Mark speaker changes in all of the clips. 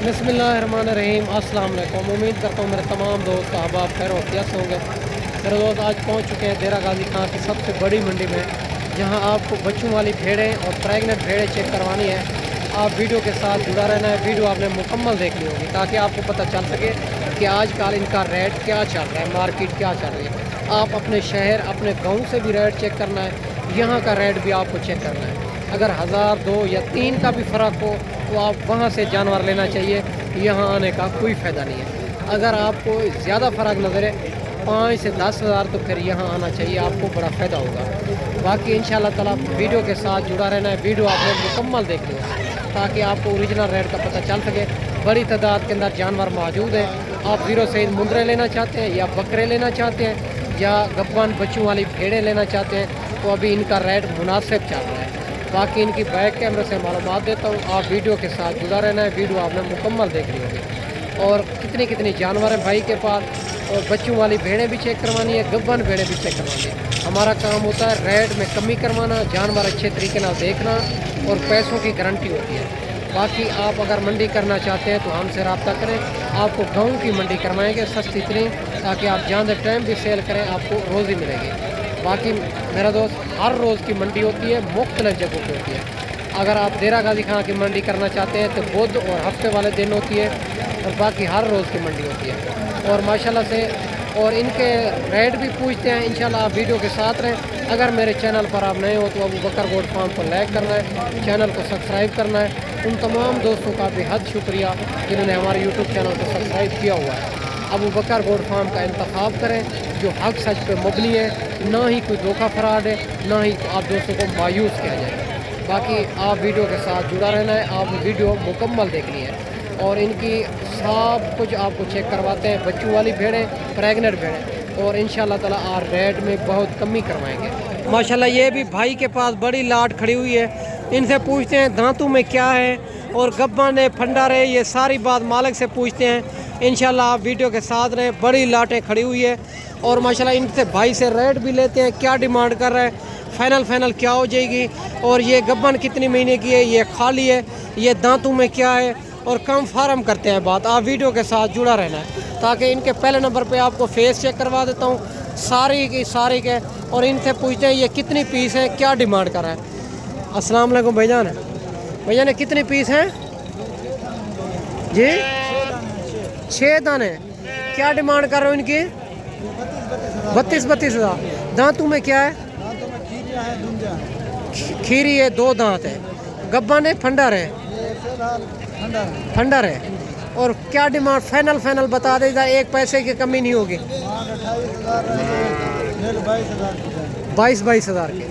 Speaker 1: बिस्मिल्लाहिर्रहमानिर्रहीम। अस्सलाम वालेकुम। उम्मीद करता हूँ मेरे तमाम दोस्त अहबाब खैर वफ़ियत होंगे। मेरे दोस्त आज पहुँच चुके हैं देरा गाजी खां की सबसे बड़ी मंडी में, जहाँ आपको बच्चों वाली भेड़ें और प्रेगनेंट भेड़ें चेक करवानी है। आप वीडियो के साथ जुड़ा रहना है। वीडियो आपने मुकम्मल देखनी होगी ताकि आपको पता चल सके कि आजकल इनका रेट क्या चल रहा है, मार्केट क्या चल रही है। आप अपने शहर अपने गाँव से भी रेट चेक करना है, यहाँ का रेट भी आपको चेक करना है। अगर 1000, 2 या 3 का भी फ़र्क हो तो आप वहाँ से जानवर लेना चाहिए, यहाँ आने का कोई फ़ायदा नहीं है। अगर आपको ज़्यादा फ़र्क नज़र है 5 से 10 हज़ार तो फिर यहाँ आना चाहिए, आपको बड़ा फ़ायदा होगा। बाकी इंशाअल्लाह ताला वीडियो के साथ जुड़ा रहना है। वीडियो आपने मुकम्मल देखनी है ताकि आपको ओरिजिनल रेट का पता चल सके। बड़ी तादाद के अंदर जानवर मौजूद है। आप ज़ीरो से मुंदरे लेना चाहते हैं या बकरे लेना चाहते हैं या गब्बन बच्चों वाली भेड़ें लेना चाहते हैं तो अभी इनका रेट मुनासिब चल रहा है। बाकी इनकी बैक कैमरे से मालूमात देता हूँ। आप वीडियो के साथ जुड़ा रहना है। वीडियो आपने मुकम्मल देखनी होगी। और कितनी कितनी जानवर हैं भाई के पास, और बच्चों वाली भेड़ें भी चेक करवानी है, गब्बन भेड़ें भी चेक करवानी है। हमारा काम होता है रेट में कमी करवाना, जानवर अच्छे तरीके से देखना और पैसों की गारंटी होती है। बाकी आप अगर मंडी करना चाहते हैं तो हमसे रब्ता करें। आपको गाँव की मंडी करवाएंगे सस्ती तरीन, ताकि आप जहाँ टाइम भी सेल करें आपको रोज़ी मिलेगी। बाकी मेरा दोस्त हर रोज़ की मंडी होती है, मुख्तलिफ जगहों पर होती है। अगर आप देरा गाजी खां की मंडी करना चाहते हैं तो बुध और हफ्ते वाले दिन होती है, और बाकी हर रोज़ की मंडी होती है। और माशाल्लाह से और इनके रेट भी पूछते हैं। इंशाल्लाह आप वीडियो के साथ रहें। अगर मेरे चैनल पर आप नए हो तो अबू बकर गोट फार्म को लाइक करना है, चैनल को सब्सक्राइब करना है। उन तमाम दोस्तों का बेहद शुक्रिया जिन्होंने हमारे यूट्यूब चैनल को सब्सक्राइब किया हुआ है। अबू बकर गोट फार्म का इंतखाब करें जो हक सच पे मबनी है, ना ही कोई धोखा फराड है, ना ही आप दोस्तों को मायूस किया जाए। बाकी आप वीडियो के साथ जुड़ा रहना है, आप वीडियो मुकम्मल देखनी है। और इनकी सब कुछ आपको चेक करवाते हैं, बच्चों वाली भेड़ें, प्रेगनेंट भेड़ें, और इंशाल्लाह ताला आप रेट में बहुत कमी करवाएंगे। माशाल्लाह ये भी भाई के पास बड़ी लाट खड़ी हुई है। इनसे पूछते हैं दांतों में क्या है और गब्बन है, फंडा है, ये सारी बात मालिक से पूछते हैं। इंशाल्लाह आप वीडियो के साथ रहें। बड़ी लाटें खड़ी हुई है और माशाल्लाह इनसे भाई से रेट भी लेते हैं, क्या डिमांड कर रहा है, फाइनल क्या हो जाएगी, और ये गब्बन कितनी महीने की है, ये खाली है, ये दांतों में क्या है, और कम फार्म करते हैं बात। आप वीडियो के साथ जुड़ा रहना है ताकि इनके पहले नंबर पे आपको फेस चेक करवा देता हूँ सारी के, और इनसे पूछते हैं ये कितनी पीस है, क्या डिमांड कर रहा है। अस्सलाम वालेकुम भाईजान। भाईजान कितने पीस हैं जी? 6 दाने। क्या डिमांड कर रहे हो इनकी? 32 हज़ार। दांतों में क्या है? खीरी है, 2 दांत है, गब्बन है, फंडर है, फंडर है। और क्या डिमांड फाइनल बता देगा, एक पैसे की कमी नहीं होगी। 22 हज़ार की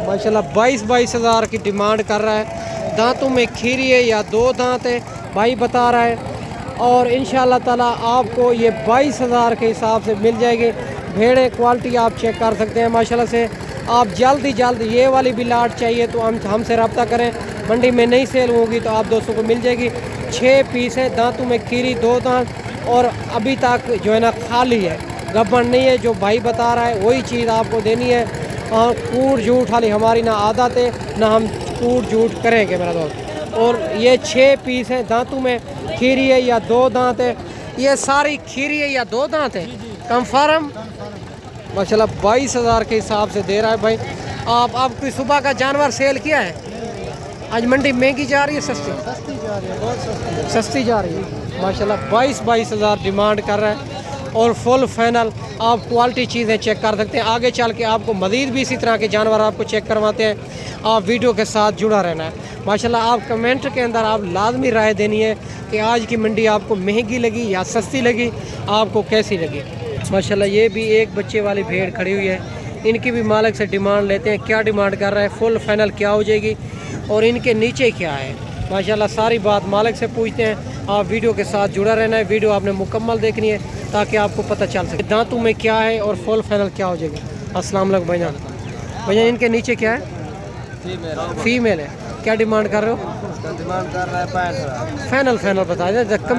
Speaker 1: माशाल्लाह 22 हज़ार की डिमांड कर रहा है। दांतों में खीरी है या 2 दांत है भाई बता रहा है। और इंशाल्लाह ताला आपको ये 22 हज़ार के हिसाब से मिल जाएगी। भेड़ें क्वालिटी आप चेक कर सकते हैं माशाल्लाह से। आप जल्द ये वाली भी लाट चाहिए तो हमसे रब्ता करें। मंडी में नहीं सेल होगी तो आप दोस्तों को मिल जाएगी। 6 पीस है, दांतों में खीरी, 2 दांत, और अभी तक जो है ना खाली है, गब्बन नहीं है। जो भाई बता रहा है वही चीज़ आपको देनी है। कूट झूठ वाली हमारी ना आदत है, ना हम कूट झूठ करेंगे मेरा दोस्त। और ये 6 पीस हैं, दांतों में खीरी है या 2 दांत है, ये सारी खीरी है या 2 दांत है, कन्फर्म माशाल्लाह 22 हज़ार के हिसाब से दे रहा है भाई। आप कोई सुबह का जानवर सेल किया है? आज मंडी महंगी जा रही है, सस्ती जा रही है, बहुत सस्ती जा रही है माशाल्लाह। 22 हज़ार डिमांड कर रहा है और फुल फाइनल। आप क्वालिटी चीज़ें चेक कर सकते हैं। आगे चल के आपको मज़ीद भी इसी तरह के जानवर आपको चेक करवाते हैं। आप वीडियो के साथ जुड़ा रहना है माशाल्लाह। आप कमेंट के अंदर आप लाजमी राय देनी है कि आज की मंडी आपको महंगी लगी या सस्ती लगी, आपको कैसी लगी। माशाल्लाह ये भी एक बच्चे वाली भेड़ खड़ी हुई है। इनकी भी मालिक से डिमांड लेते हैं, क्या डिमांड कर रहा है, फुल फाइनल क्या हो जाएगी, और इनके नीचे क्या है माशाल्लाह। सारी बात मालिक से पूछते हैं। आप वीडियो के साथ जुड़ा रहना है। वीडियो आपने मुकम्मल देखनी है ताकि आपको पता चल सके दांतों में क्या है और फुल फाइनल क्या हो जाएगी। अस्सलाम वालेकुम भाईजान। इनके नीचे क्या है? फीमेल है। क्या डिमांड कर रहे हो?
Speaker 2: डिमांड कर रहा है 65 हज़ार।
Speaker 1: फाइनल बता दें, कम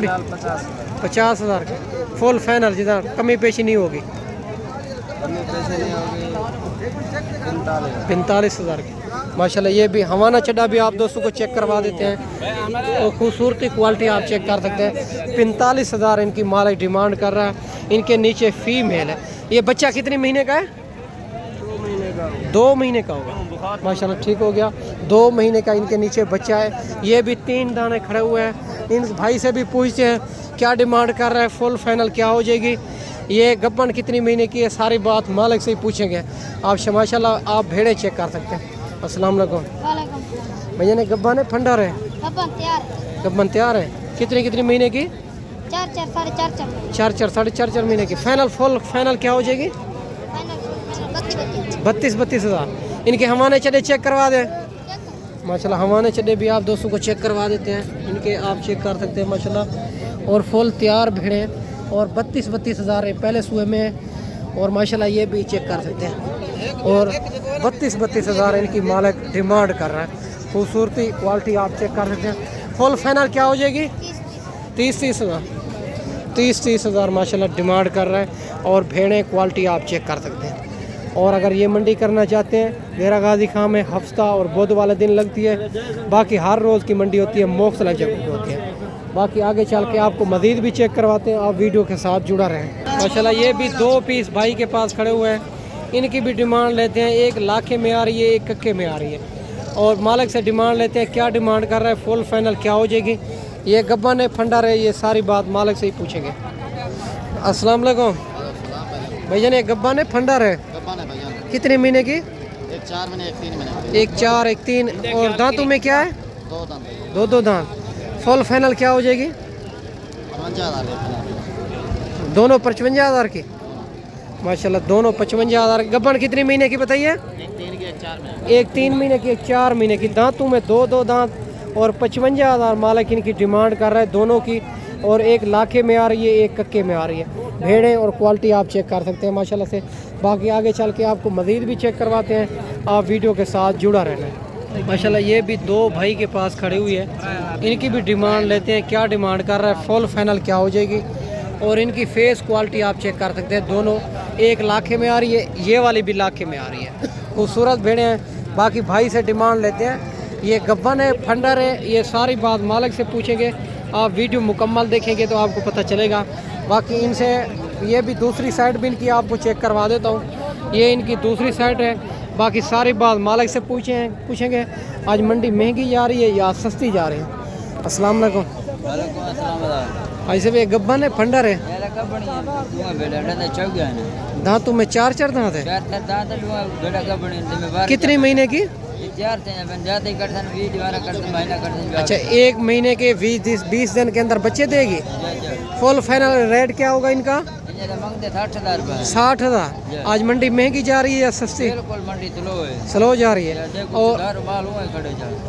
Speaker 1: 50 हज़ार का फुल फाइनल, जितना कमी पेशी नहीं होगी। 45 हज़ार की माशाल्लाह। ये भी हवाना चड्डा भी आप दोस्तों को चेक करवा देते हैं और खूबसूरती क्वालिटी आप चेक कर सकते हैं। 45,000 इनकी मालिक डिमांड कर रहा है। इनके नीचे फीमेल है। ये बच्चा कितने महीने का है? 2 महीने का होगा माशाल्लाह। ठीक हो गया, 2 महीने का इनके नीचे बच्चा है। ये भी 3 दाने खड़े हुए हैं। इन भाई से भी पूछते हैं क्या डिमांड कर रहा है, फुल फाइनल क्या हो जाएगी। ये गब्बन कितनी महीने की है, सारी बात मालिक से ही पूछेंगे। आप माशाल्लाह आप भेड़े चेक कर सकते हैं। अस्सलाम वालेकुम भैया। ने गब्बन है फंडर है? गब्बन तैयार है। कितनी महीने की? 4 साढ़े चार महीने की। फाइनल फुल फाइनल क्या हो जाएगी? 32,000। इनके हवाने चड्डे चेक करवा दें माशाल्लाह। हवाने चड्डे भी आप दोस्तों को चेक करवा देते हैं। इनके आप चेक कर सकते हैं माशाल्लाह। और फुल तैयार भेड़े और 32,000 पहले सुए में है। और माशाल्लाह ये भी चेक कर सकते हैं। और 32,000 इनकी मालिक डिमांड कर रहा है। खूबसूरती क्वालिटी आप चेक कर सकते हैं। फुल फाइनल क्या हो जाएगी? 30,000 माशाल्लाह डिमांड कर रहा है। और भेड़ें क्वालिटी आप चेक कर सकते हैं। और अगर ये मंडी करना चाहते हैं, डेरा गाजी खां में हफ्ता और बुध वाले दिन लगती है। बाकी हर रोज़ की मंडी होती है, मुख्तलिफ जगह होती है। बाकी आगे चल के आपको मज़ीद भी चेक करवाते हैं। आप वीडियो के साथ जुड़ा रहें माशाल्लाह। ये भी 2 पीस भाई के पास खड़े हुए हैं। इनकी भी डिमांड लेते हैं। एक लाखे में आ रही है, एक कक्के में आ रही है। और मालिक से डिमांड लेते हैं क्या डिमांड कर रहा है, फुल फाइनल क्या हो जाएगी। ये गब्बन है फंडर है, ये सारी बात मालिक से ही पूछेंगे। अस्सलाम वालेकुम भैया। ने गब्बन है फंडर है? कितने महीने की?
Speaker 2: 1 4 महीने 1 3 महीने।
Speaker 1: 1 4 1 3। और दांतों में क्या है?
Speaker 2: 2 दांत।
Speaker 1: 2 दांत। फुल फाइनल क्या हो जाएगी?
Speaker 2: 55,000।
Speaker 1: दोनों 55,000 की माशाल्लाह। दोनों 55,000। गब्बन कितने महीने की बताइए?
Speaker 2: 1 3 की 1 4 महीने।
Speaker 1: 1 3 महीने की, 1 4 महीने की। दांतों में 2 दांत और 55,000 मालिक इनकी डिमांड कर रहा है दोनों की। और एक लाखे में आ रही है, एक कक्के में आ रही है। भेड़ें और क्वालिटी आप चेक कर सकते हैं माशाल्लाह से। बाकी आगे चल के आपको मज़ीद भी चेक करवाते हैं। आप वीडियो के साथ जुड़ा रहना है माशाल्लाह। ये भी 2 भाई के पास खड़ी हुई है। इनकी भी डिमांड लेते हैं क्या डिमांड कर रहा है, फुल फाइनल क्या हो जाएगी। और इनकी फेस क्वालिटी आप चेक कर सकते हैं। दोनों एक लाखे में आ रही है, ये वाली भी लाखे में आ रही है। खूबसूरत भेड़ें हैं। बाकी भाई से डिमांड लेते हैं। ये गब्बन है फंडर है, ये सारी बात मालिक से पूछेंगे। आप वीडियो मुकम्मल देखेंगे तो आपको पता चलेगा। बाकी इनसे ये भी दूसरी साइड भी इनकी आपको चेक करवा देता हूँ। ये इनकी दूसरी साइड है। बाकी सारी बात मालिक से पूछेंगे आज मंडी महंगी जा रही है या सस्ती जा रही है। अस्सलाम वालेकुम। ऐसे भी गब्बन है फंडर है? दांतों में 4 दांत है। कितने महीने की? अच्छा 1 महीने के 20 दिन के अंदर बच्चे देगी। फुल फाइनल रेट क्या होगा इनका? 60,000। आज मंडी महंगी जा रही है या सस्ती?
Speaker 2: मंडी
Speaker 1: स्लो जा रही है। और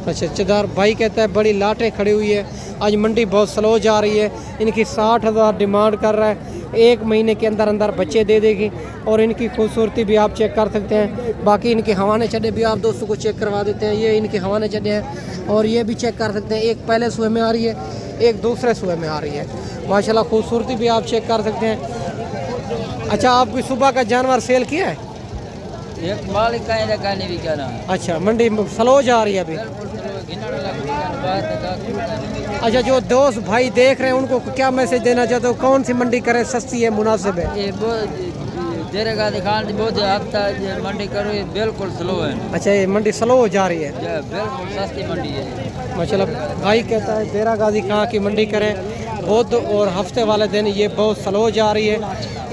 Speaker 1: अच्छा चदार भाई कहता है बड़ी लाटें खड़ी हुई है, आज मंडी बहुत स्लो जा रही है। इनकी 60,000 डिमांड कर रहा है। 1 महीने के अंदर अंदर बच्चे दे देगी। और इनकी खूबसूरती भी आप चेक कर सकते हैं। बाकी इनके हवाने चड्डे भी आप दोस्तों को चेक करवा देते हैं। ये इनके हवाने चड्डे हैं। और ये भी चेक कर सकते हैं। एक पहले सुए में आ रही है, एक दूसरे सुए में आ रही है माशाल्लाह। खूबसूरती भी आप चेक कर सकते हैं। अच्छा आपकी सुबह का जानवर सेल किया है?
Speaker 2: एक मालिक का भी क्या नाम है।
Speaker 1: अच्छा मंडी स्लो जा रही है अभी। अच्छा जो दोस्त भाई देख रहे हैं उनको क्या मैसेज देना चाहते हो, कौन सी मंडी करें, सस्ती है, मुनासिब है?
Speaker 2: ये डेरा गाजी खां बहुत हफ्ता मंडी करो, ये बिल्कुल स्लो है।
Speaker 1: अच्छा ये मंडी स्लो जा रही है,
Speaker 2: बिल्कुल सस्ती मंडी है
Speaker 1: माशाल्लाह। भाई कहता है डेरा गाजी खां की मंडी करें, बुध और हफ्ते वाले दिन ये बहुत स्लो जा रही है।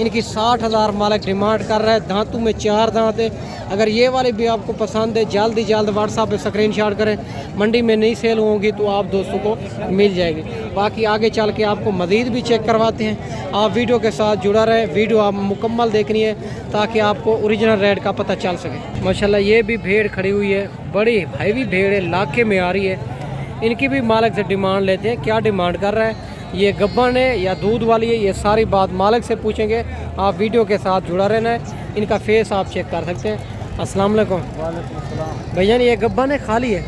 Speaker 1: इनकी 60,000 मालिक डिमांड कर रहा है। दांतों में 4 दांत है। अगर ये वाली भी आपको पसंद है जल्द व्हाट्सएप पे स्क्रीनशॉट करें। मंडी में नहीं सेल होंगी तो आप दोस्तों को मिल जाएगी। बाकी आगे चल के आपको मज़ीद भी चेक करवाते हैं। आप वीडियो के साथ जुड़ा रहे, वीडियो आप मुकम्मल देखनी है ताकि आपको ओरिजिनल रेट का पता चल सके। माशाल्लाह ये भी भेड़ खड़ी हुई है, बड़ी हैवी भेड़ है, लाखे में आ रही है। इनकी भी मालिक से डिमांड लेते हैं, क्या डिमांड कर रहा है, ये गब्बन है या दूध वाली है, ये सारी बात मालिक से पूछेंगे। आप वीडियो के साथ जुड़ा रहना है। इनका फेस आप चेक कर सकते हैं। अस्सलाम वालेकुम। भैया ये गब्बन है खाली है?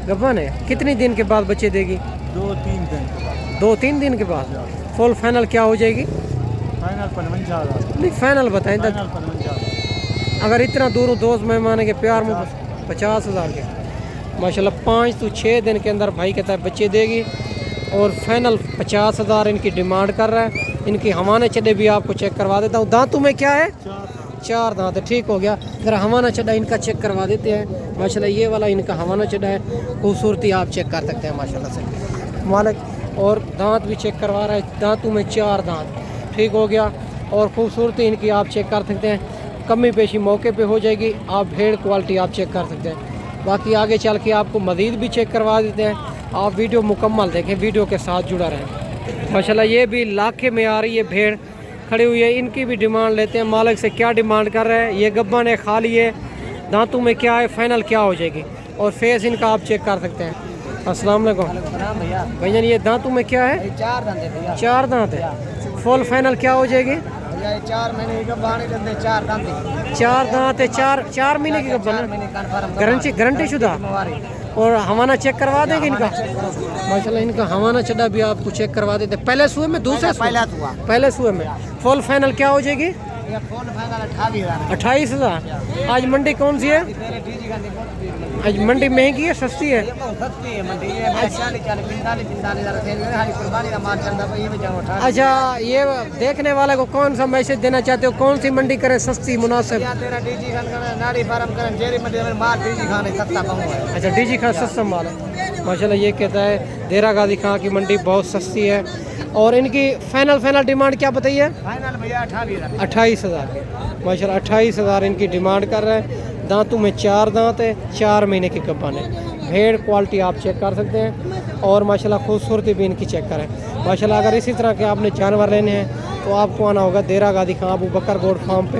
Speaker 1: गब्बन है। कितनी दिन के बाद बच्चे देगी?
Speaker 2: 2-3 दिन के बाद।
Speaker 1: 2-3 दिन के बाद। फुल फाइनल क्या हो जाएगी?
Speaker 2: फाइनल 55,000।
Speaker 1: नहीं फाइनल बताएं। अगर इतना दूर दोस्त मेहमान के प्यार में 50,000 के माशाल्लाह। 5 से 6 दिन के अंदर भाई कहता है बच्चे देगी और फाइनल 50,000 इनकी डिमांड कर रहा है। इनकी हवाना चड्डे भी आपको चेक करवा देता हूँ। दांतों में क्या है? 4 दांत है, ठीक हो गया। अगर हवाना चड्डा इनका चेक करवा देते हैं माशाल्लाह। ये वाला इनका हवाना चड्डा है, खूबसूरती आप चेक कर सकते हैं माशाल्लाह से मालिक। और दांत भी चेक करवा रहा है, दांतों में 4 दांत, ठीक हो गया। और खूबसूरती इनकी आप चेक कर सकते हैं, कमी पेशी मौके पे हो जाएगी। आप भेड़ क्वालिटी आप चेक कर सकते हैं। बाकी आगे चल के आपको मज़ीद भी चेक करवा देते हैं। आप वीडियो मुकम्मल देखें, वीडियो के साथ जुड़ा रहें माशाल्लाह। ये भी लाखे में आ रही है भेड़ खड़ी हुई है। इनकी भी डिमांड लेते हैं मालिक से, क्या डिमांड कर रहे हैं। ये गब्बन है, खाली है, दांतों में क्या है, फाइनल क्या हो जाएगी। और फेस इनका आप चेक कर सकते हैं। अस्सलाम वालेकुम भैया, ये दांतों में क्या है?
Speaker 2: 4 दांत है भैया।
Speaker 1: 4 दांत है। फुल फाइनल क्या हो जाएगी?
Speaker 2: 4 महीने की गब्बान है, 4 दांत है।
Speaker 1: 4 दांत है, 4 महीने की गब्बन, गारंटी शुदा। और हवाना चेक करवा देंगे इनका माशाल्लाह। इनका हवाना चड्डा भी आपको चेक करवा देते हैं। पहले सुए में, दूसरे पहले सुए में। फुल फाइनल क्या हो जाएगी? 28,000। आज मंडी कौन सी है? आज मंडी महंगी है सस्ती है? अच्छा, ये देखने वाले को कौन सा मैसेज देना चाहते हो? कौन सी मंडी करें सस्ती मुनासिब? अच्छा, डीजी खान सस्ता माल है माशाल्लाह। ये कहता है देरा गाजी खां की मंडी बहुत सस्ती है। और इनकी फाइनल डिमांड क्या बताइए? 28,000 माशाल्लाह। 28,000 इनकी डिमांड कर रहा है। दांतों में 4 दांत है, 4 महीने की गब्बन है। भेड़ क्वालिटी आप चेक कर सकते हैं। और माशाल्लाह खूबसूरती भी इनकी चेक करें माशाल्लाह। अगर इसी तरह के आपने जानवर लेने हैं तो आपको आना होगा देरा गाजी खां अबू बकर गोड फार्म पे,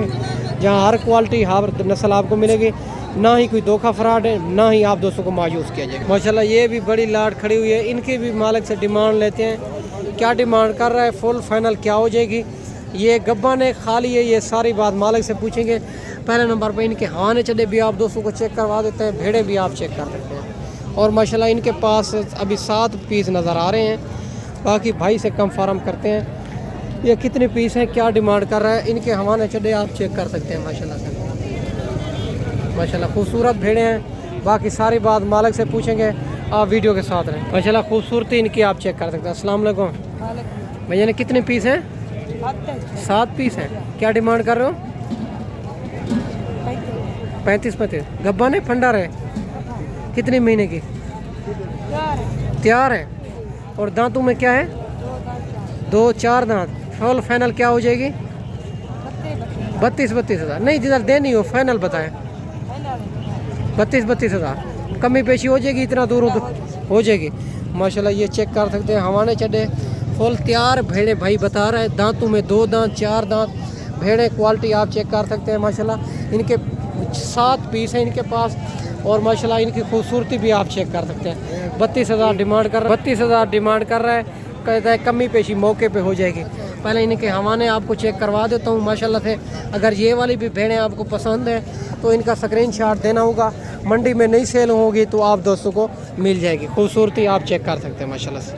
Speaker 1: जहाँ हर क्वालिटी हर नस्ल आपको मिलेगी। ना ही कोई धोखा फ्रॉड है, ना ही आप दोस्तों को मायूस किया जाएगा माशाल्लाह। ये भी बड़ी लाट खड़ी हुई है। इनकी भी मालिक से डिमांड लेते हैं, क्या डिमांड कर रहा है, फुल फाइनल क्या हो जाएगी। ये गब्बन है, खाली है, ये सारी बात मालिक से पूछेंगे। पहले नंबर पर इनके हवाने चड्डे भी आप दोस्तों को चेक करवा देते हैं, भेड़े भी आप चेक कर सकते हैं। और माशाल्लाह इनके पास अभी 7 पीस नज़र आ रहे हैं। बाकी भाई से कंफर्म करते हैं ये कितने पीस हैं, क्या डिमांड कर रहा है। इनके हवाने चड्डे आप चेक कर सकते हैं माशाल्लाह से माशाल्लाह। खूबसूरत भेड़े हैं। बाकी सारी बात मालिक से पूछेंगे, आप वीडियो के साथ रहें माशाल्लाह। खूबसूरती इनकी आप चेक कर सकते हैं। अस्सलाम वालेकुम भैया, ने कितने पीस हैं? 7 पीस हैं। क्या डिमांड कर रहे हो? 35 गब्बन है, फंडर है, कितने महीने की? तैयार है। और दांतों में क्या है? 2-4 दांत। फुल फाइनल क्या हो जाएगी? 32,000 नहीं, जिधर देनी हो फाइनल बताएं। 32,000 कमी पेशी हो जाएगी, इतना दूर हो जाएगी माशाल्लाह। ये चेक कर सकते हैं हवाने चड्डे फुल तैयार भेड़े भाई बता रहा है। दांतों में 2 दांत 4 दांत भेड़े क्वालिटी आप चेक कर सकते हैं माशाल्लाह। इनके 7 पीस हैं इनके पास। और माशाल्लाह इनकी खूबसूरती भी आप चेक कर सकते हैं। 32,000 डिमांड कर 32,000 डिमांड कर रहा है। कहता है कमी पेशी मौके पे हो जाएगी। पहले इनके हवाने आपको चेक करवा देता हूँ माशाल्लाह से। अगर ये वाली भी भेड़ें आपको पसंद है तो इनका स्क्रीनशॉट देना होगा। मंडी में नहीं सेल होगी तो आप दोस्तों को मिल जाएगी। खूबसूरती आप चेक कर सकते हैं माशाल्लाह से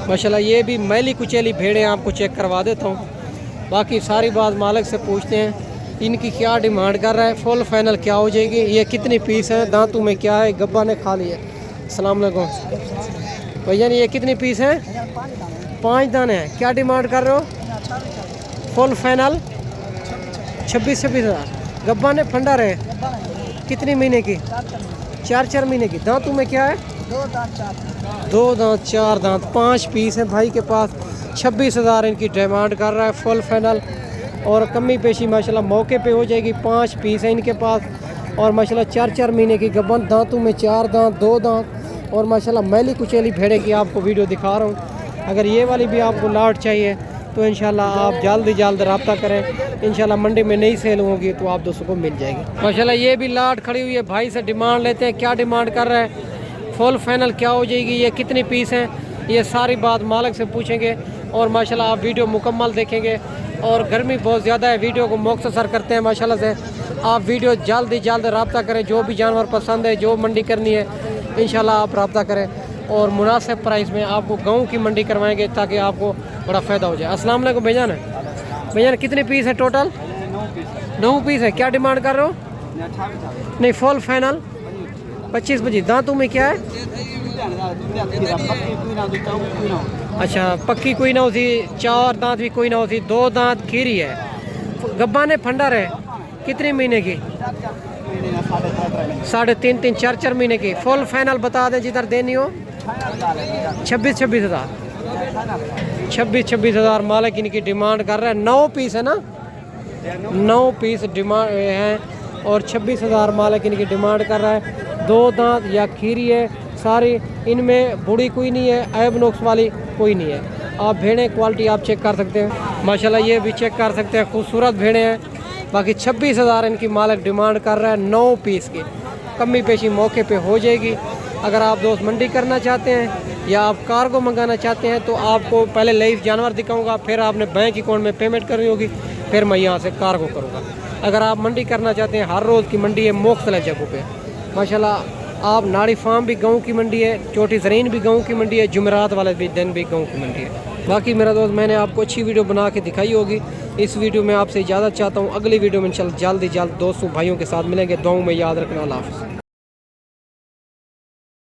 Speaker 1: माशाल्लाह। ये भी मैली कुचैली भेड़ें आपको चेक करवा देता हूँ। बाकी सारी बात मालिक से पूछते हैं इनकी क्या डिमांड कर रहा है, फुल फाइनल क्या हो जाएगी, ये कितनी पीस है, दांतों में क्या है, गब्बा ने खा लिया। अस्सलाम वालेकुम भैया, ये कितनी पीस है? 5 दाने हैं। क्या डिमांड कर रहे हो? Full final 26,000। गब्बा ने फंडा रहे, कितनी महीने की? 4 महीने की। दांतों में क्या है? 2 दांत 4 दांत। 5 पीस हैं भाई के पास। 26,000 इनकी डिमांड कर रहा है फुल फाइनल। और कमी पेशी माशाल्लाह मौके पे हो जाएगी। 5 पीस है इनके पास। और माशाल्लाह 4 महीने की गब्बन, दांतों में 4 दांत 2 दांत। और माशाल्लाह मैली कुचैली भेड़े की आपको वीडियो दिखा रहा हूँ। अगर ये वाली भी आपको लाट चाहिए तो इंशाल्लाह आप जल्द रब्ता करें। इंशाल्लाह मंडी में नहीं सेल होगी तो आप दोस्तों को मिल जाएगी माशाल्लाह। ये भी लाट खड़ी हुई है। भाई से डिमांड लेते हैं, क्या डिमांड कर रहा है, फुल फाइनल क्या हो जाएगी, ये कितनी पीस हैं, ये सारी बात मालिक से पूछेंगे। और माशाल्लाह आप वीडियो मुकम्मल देखेंगे। और गर्मी बहुत ज़्यादा है, वीडियो को मुख्तसर करते हैं माशाल्लाह से। आप वीडियो जल्द रब्ता करें। जो भी जानवर पसंद है, जो मंडी करनी है, इंशाल्लाह आप रब्ता करें। और मुनासिब प्राइस में आपको गाँव की मंडी करवाएंगे ताकि आपको बड़ा फ़ायदा हो जाए। अस्सलाम वालेकुम भैया ने कितने पीस है टोटल? 9 पीस है। क्या डिमांड कर रहे हो? नहीं, फुल फाइनल 25 दांतों में क्या है? अच्छा पक्की कोई ना होती, 4 दांत भी कोई ना होती, 2 दांत खीरी है। गब्बा ने फंडर है कितने महीने की? 3.5 4 महीने की। फुल फाइनल बता दें जिधर देनी हो। 26 हज़ार 26 हज़ार मालिक इनकी डिमांड कर रहा है। 9 पीस है ना, 9 पीस डिमांड हैं और 26 हज़ार मालिक इनकी डिमांड कर रहा है। 2 दांत या खीरी है सारी, इनमें बूढ़ी कोई नहीं है, ऐब नुक्स वाली कोई नहीं है। आप भेड़ें क्वालिटी आप चेक कर सकते हैं, माशाल्लाह ये भी चेक कर सकते हैं, खूबसूरत भेड़ें हैं। बाकी 26 हज़ार इनकी मालिक डिमांड कर रहा है 9 पीस की। कमी पेशी मौके पे हो जाएगी। अगर आप दोस्त मंडी करना चाहते हैं या आप कार्गो मंगाना चाहते हैं तो आपको पहले लाइव जानवर दिखाऊंगा, फिर आपने बैंक अकाउंट में पेमेंट करनी होगी, फिर मैं यहाँ से कार्गो करूँगा। अगर आप मंडी करना चाहते हैं, हर रोज़ की मंडी है मुख्तलिफ जगहों पे माशाल्लाह। आप नाड़ी फार्म भी गाँव की मंडी है, चोटी ज़रीन भी गाँव की मंडी है, जुमेरात वाले भी दिन भी गाँव की मंडी है। बाकी मेरा दोस्त मैंने आपको अच्छी वीडियो बना के दिखाई होगी। इस वीडियो में आपसे इजाज़त चाहता हूँ। अगली वीडियो में इंशाल्लाह जल्द ही जल्द दोस्तों भाइयों के साथ मिलेंगे। दुआओं में याद रखना। अल्लाह हाफ़िज़।